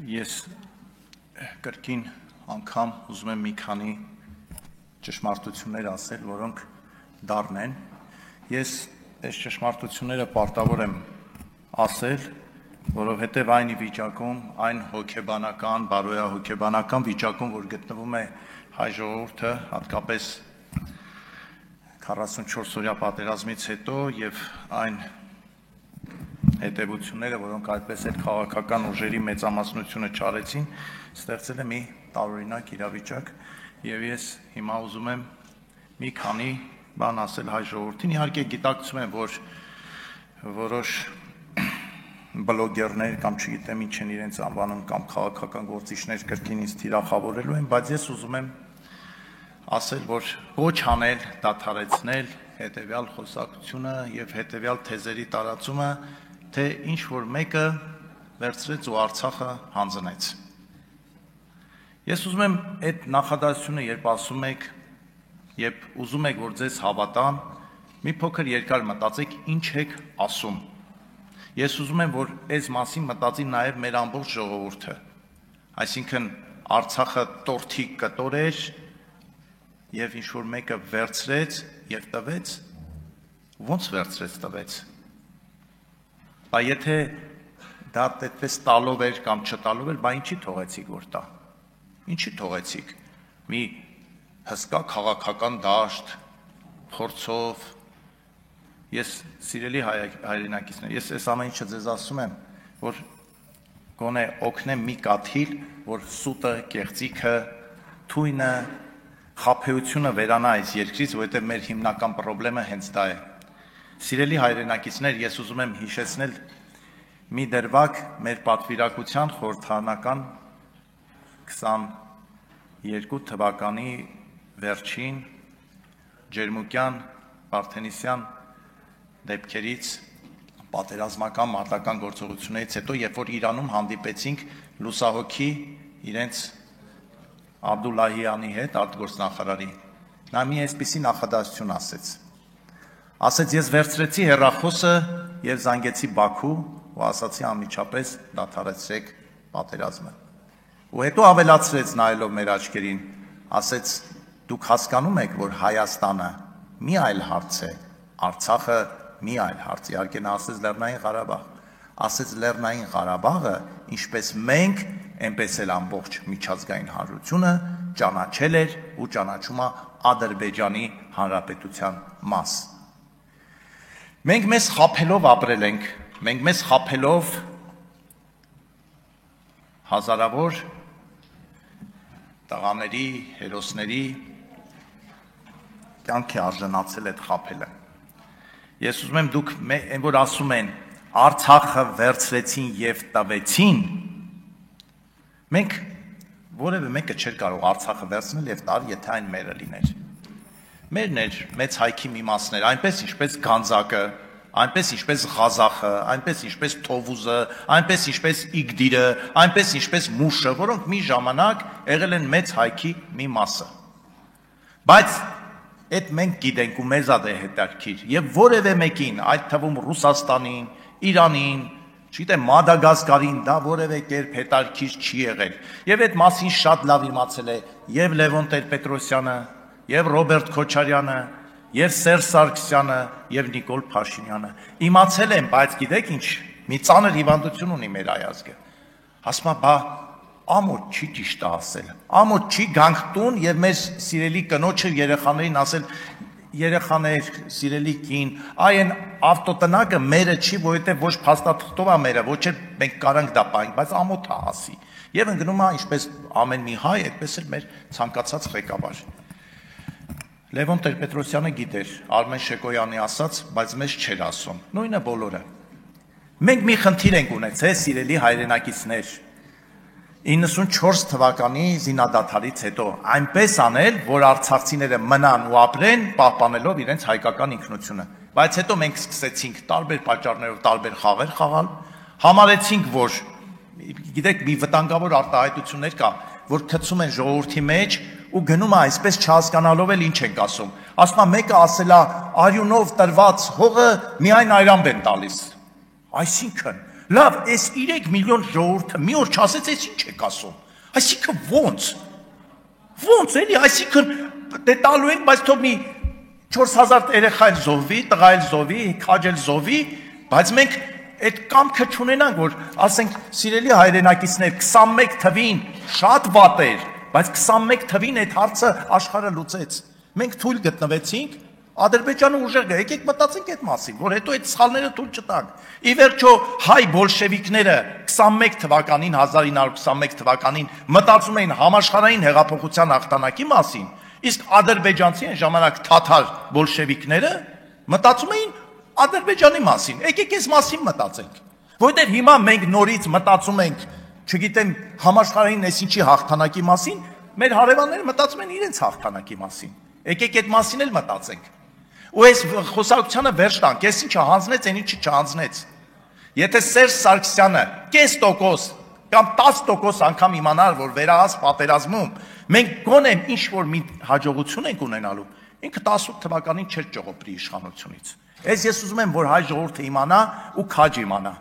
Ես կրկին անգամ ուզում եմ մի քանի ճշմարտություններ ասել, որոնք դառն են։ Ես այս ճշմարտությունները պարտավոր եմ ասել, որովհետև այն վիճակում, այն հոգեբանական, բարոյահոգեբանական վիճակում, որ գտնվում է հայ ժողովուրդը, հատկապես 44-օրյա պատերազմից հետո եւ այն հետևությունները, որոնք այդպես էլ քաղաքական ուժերի մեծամասնությունը չարեցին, ստեղծել է մի տարօրինակ իրավիճակ եւ ես հիմա ուզում եմ մի քանի բան ասել հայ ժողովրդին։ Իհարկե գիտակցում եմ, որ որոշ բլոգերներ կամ չգիտեմ ինչ են իրենց անվանում կամ քաղաքական գործիչներ կրկին ինձ թիրախավորելու են, բայց ես ուզում եմ ասել, որ ոչ անել, դադարեցնել հետեւյալ խոսակցությունը եւ հետեւյալ թեզերի տարածումը, թե ինչ որ մեկը վերցրեց ու Արցախը հանձնեց։ Ես ուզում եմ այդ նախադասությունը, երբ ասում եք եւ ուզում եք, որ ձեզ հավատան, մի փոքր երկար մտածեք, ինչ եք ասում։ Ես ուզում եմ, որ այս մասին մտածի նաեւ մեր ամբողջ ժողովուրդը։ Այսինքն Արցախը տորթի կտոր էր եւ ինչ որ մեկը վերցրեց եւ տվեց, ո՞նց վերցրեց տվեց։ Բայց եթե դա այդպես տալով էր կամ չտալով էր, բա ինչի թողեցիք որ տա։ Ինչի թողեցիք։ Մի հսկա քաղաքական դաշտ փորձով ես սիրելի հայրենակիցներ, ես այս ամեն ինչը ձեզ ասում եմ, որ գոնե օգնեմ մի կաթիլ, որ սուտը, կեղծիքը, թույնը, խաբեությունը վերանա այս երկրից, որովհետև մեր հիմնական խնդրեմը հենց դա է։ Սիրելի հայրենակիցներ, ես ուզում եմ հիշեցնել մի դրվագ մեր պատվիրակության խորհրդարանական 22 թվականի վերջին ջերմուկյան Վարդենիսյան դեպքերից պատերազմական մարտական գործողություններից հետո, երբ որ Իրանում հանդիպեցինք լուսահոգի իրենց Աբդուլլահյանի հետ, արտգործնախարարի, նա մի այսպիսի նախադասություն ասեց։ Ասեց, ես վերցրեցի հեռախոսը եւ զանգեցի Բաքու ու ասացի անմիջապես դադարեցրեք պատերազմը։ Ու հետո ավելացրեց նայելով մեր աչքերին, ասեց, դուք հասկանում եք, որ Հայաստանը մի այլ հարց է, Արցախը մի այլ հարց, իհարկե նա ասեց Լեռնային Ղարաբաղ, ասեց Լեռնային Ղարաբաղը, ինչպես մենք, այնպես էլ ամբողջ միջազգային հանրությունը ճանաչել էր ու ճանաչում է Ադրբեջանի Հանրապետության մաս։ Մենք մեզ խաբելով ապրել ենք, մենք մեզ խաբելով հազարավոր տղաների, հերոսների կյանքի արժանացել այդ խաբելը։ Ես ուզում եմ դուք այն որ ասում են Արցախը վերցրեցին եւ տվեցին, մենք որևէ մեկը չէր կարող Արցախը վերցնել եւ տալ, եթե այն մերը լիներ։ Մերն էր մեծ հայքի մի մասներ, այնպես ինչպես Գանձակը, այնպես ինչպես Ղազախը, այնպես ինչպես Թովուզը, այնպես ինչպես Իգդիրը, այնպես ինչպես Մուշը, որոնք մի ժամանակ եղել են մեծ հայքի մի մասը։ Բայց այդ մենք գիտենք ու մեզ է հետաքրքիր եւ որևէ մեկին, այդ թվում Ռուսաստանին, Իրանին, չգիտեմ Մադագասկարին դա որևէ կերպ հետաքրքիր չի եղել։ Եվ այդ մասին շատ լավ իմացել է եւ Լևոն Տեր-Պետրոսյանը, եւ Ռոբերտ Քոչարյանը, եւ Սերժ Սարգսյանը, եւ Նիկոլ Փաշինյանը։ Իմացել են, բայց գիտեք ինչ, մի ծանր հիվանդություն ունի մեր այազգը։ Ասում է, բա ամոթ չի ճիշտ ասել։ Ամոթ չի գանք տուն եւ մեր սիրելի կնոջը երեխաներին ասել, երեխաներ, սիրելի կին, այն ավտոտնակը մերը չի, որովհետեւ ոչ փաստաթղթով է մերը, ոչ էլ մենք կարանք դա պահենք, բայց ամոթ է ասի։ Եվ ընկնում է ինչպես ամեն մի հայ, այդպես էլ մեր ցանկացած ղեկավար։ Լևոն Տեր-Պետրոսյանը գիտեր Արմեն Շեկոյանի ասած, բայց մեզ չէր ասում։ Նույնը բոլորը։ Մենք մի խնդիր ենք ունեցել, սիրելի հայրենակիցներ, 94 թվականի զինադադարից հետո այնպես անել, որ արցախցիները մնան ու ապրեն, պահպանելով իրենց հայկական ինքնությունը։ Բայց հետո մենք սկսեցինք տարբեր պատճառներով տարբեր խաղեր խաղալ, համարեցինք, որ գիտեք, մի վտանգավոր արտահայտություններ կա, որ գցում են ժողովրդի մեջ ու գնում է այսպես չհասկանալով էլ ինչ ենք ասում։ Ասում է մեկը ասելա արյունով տրված հողը միայն այրամբ են տալիս։ Այսինքն Լավ, այս 3 միլիոն ժողովուրդը մի օր չասեց, այս ինչ եք ասում։ Այսինքն ոնց էլի, այսինքն դե տալու ենք, բայց թող մի 4000 երեխա էլ զոհվի, տղա էլ զոհվի, քաջ էլ զոհվի, բայց մենք այդ կամքը չունենանք, որ ասենք սիրելի հայրենակիցներ 21 թվին շատ վատ էր, բայց 21 թվին այդ հարցը աշխարհը լուծեց։ Մենք թույլ գտնվեցինք, Ադրբեջանը ուժեղ գա, եկեք մտածենք այդ մասին, որ հետո այդ սխալները թույլ չտանք։ Ի վերջո հայ բոլշևիկները 21 թվականին 1921 թվականին մտածում էին համաշխարհային հեղափոխության հաղթանակի մասին, իսկ ադրբեջանցի այն ժամանակ թաթար բոլշևիկները մտածում էին Ադրբեջանի մասին։ Եկեք այս մասին մտածենք, որտեղ հիմա մենք նորից մտածում ենք, չգիտեմ, համաշխարհային այսինչի հաղթանակի մասին, մեր հարևանները մտածում են իրենց հաղթանակի մասին։ Եկեք այդ մասին էլ մտածենք։ Ու այս խոսակցությանը վերջ տանք, ես ինչը հանձնեց, այն ինչը չհանձնեց։ Եթե Սերժ Սարգսյանը 0.5% կամ 10% անգամ իմանար, որ վերահաս պատերազմում մենք գոնե ինչ որ մի հաջողություն ենք ունենալու, ինքը 18 թվականին չէր ճողոպրի իշխանությունից։ Ես ուզում եմ, որ հայ ժողովուրդը իմանա ու քաջ իմանա,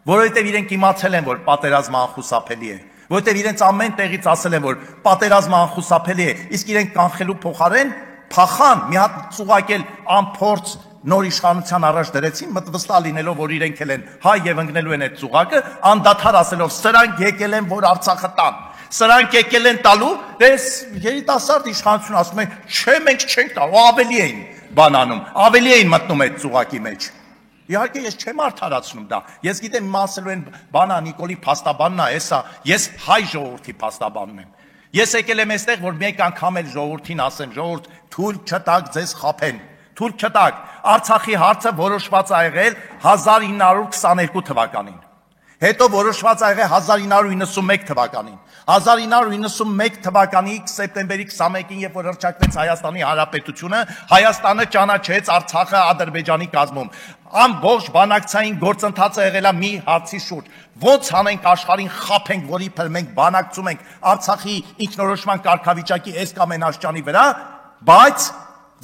որովհետև իրենք իմացել են, որ պատերազմը անխուսափելի է, որովհետև իրենց ամեն տեղից ասել են, որ պատերազմը անխուսափելի է, իսկ իրենք կանխելու փոխարեն փախան, մի հատ ծուղակել անփորձ նոր իշխանության առաջ դրեցին, մտվստահ լինելով, որ իրենք են հայ եւ ընկնելու են այդ ծուղակը, անդադար ասելով, սրանք եկել են, որ Արցախը տան, սրանք եկել են տալու, դες երիտասարդ իշխանություն ասում են, չէ, մենք չենք տա, ավելի էին բանանում, ավելի էին մտնում այդ ծուղակի մեջ։ Իհարկե ես չեմ արդարացնում դա։ Ես գիտեմ իմ ասելու են բանա Նիկոլի փաստաբանն է, հեսա, ես հայ ժողովրդի փաստաբանն եմ։ Ես եկել եմ այստեղ, որ մեկ անգամ էլ ժողովրդին ասեմ, ժողովուրդ, թույլ չտաք ձեզ խաբեն, թույլ չտաք։ Արցախի հարցը որոշված ա եղել 1922 թվականին։ Հետո որոշված ա եղել 1991 թվականին։ 1991 թվականի սեպտեմբերի 21-ին, երբ որ հռչակվեց Հայաստանի Հանրապետությունը, Հայաստանը ճանաչեց Արցախը Ադրբեջանի կազմում։ Ամբողջ բանակցային գործընթացը եղել է մի հարցի շուրջ։ Ոնց անենք աշխարհին խափենք, որ իբր մենք բանակցում ենք Արցախի ինքնորոշման կարգավիճակի այս կամ այն աշճանի վրա, բայց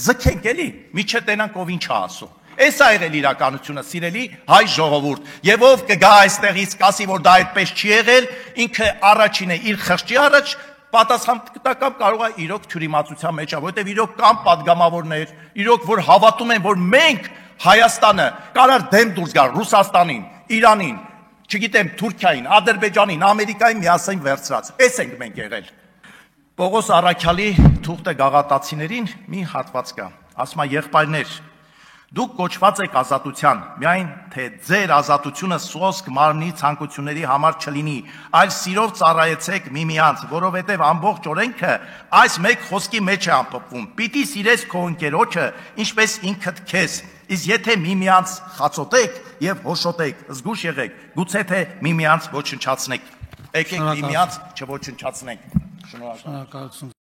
ձգենք էլի, միջը տենանք ով ինչ է ասում։ Այս է եղել իրականությունը, սիրելի հայ ժողովուրդ, եւ ով կգա այստեղից կասի, որ դա այդպես չի եղել, ինքը առաջին է իր խղճի առաջ պատասխան տա կամ կարող է իրոք թյուրիմացության մեջ է, որովհետեւ իրոք կան падգամավորներ, իրոք որ հավատում են, որ մենք Հայաստանը կարար դեմ դուրս գալ Ռուսաստանին, Իրանին, չգիտեմ, Թուրքիային, Ադրբեջանին, Ամերիկային միասին վերցրած։ Այս ենք մենք եղել։ Պողոս Առաքյալի թուղթը գաղատացիներին մի հատված կա։ Ասում է եղբայրներ, դուք կոչված եք ազատության, միայն թե ձեր ազատությունը սոսկ մարմնի ցանկությունների համար չլինի, այլ սիրով ծառայեցեք միմյանց, որովհետև ամբողջ օրենքը այս մեկ խոսքի մեջ է ամփոփվում. պիտի սիրես քո ընկերոջը, ինչպես ինքդ քեզ, իսկ եթե միմյանց խացոտեք եւ հոշոտեք, զգուշ եղեք, գուցե թե միմյանց ոչնչացնեք։ Եկեք միմյանց չոչնչացնենք։ Շնորհակալություն։